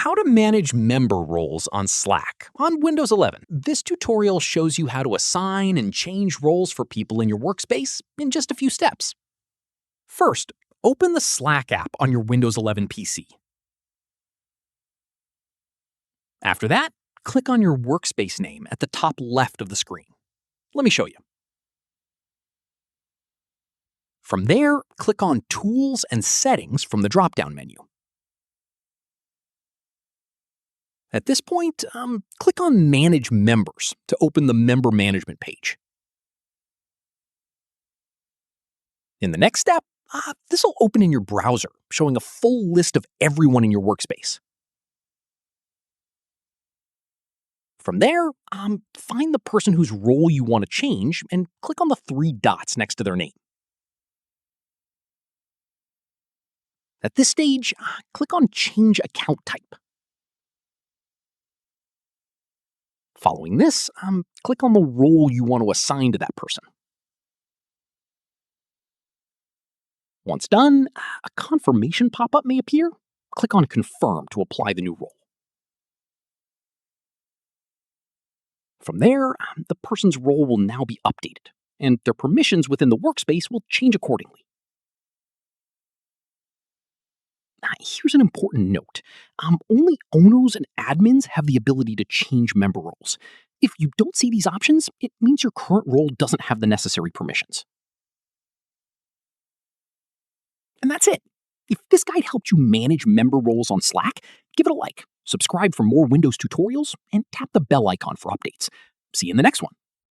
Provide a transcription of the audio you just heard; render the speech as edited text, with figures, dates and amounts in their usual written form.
How to manage member roles on Slack on Windows 11. This tutorial shows you how to assign and change roles for people in your workspace in just a few steps. First, open the Slack app on your Windows 11 PC. After that, click on your workspace name at the top left of the screen. Let me show you. From there, click on Tools and Settings from the drop-down menu. At this point, click on Manage Members to open the Member Management page. In the next step, this will open in your browser, showing a full list of everyone in your workspace. From there, find the person whose role you want to change and click on the 3 dots next to their name. At this stage, click on Change Account Type. Following this, click on the role you want to assign to that person. Once done, a confirmation pop-up may appear. Click on Confirm to apply the new role. From there, the person's role will now be updated, and their permissions within the workspace will change accordingly. Here's an important note. Only owners and admins have the ability to change member roles. If you don't see these options, it means your current role doesn't have the necessary permissions. And that's it. If this guide helped you manage member roles on Slack, give it a like, subscribe for more Windows tutorials, and tap the bell icon for updates. See you in the next one.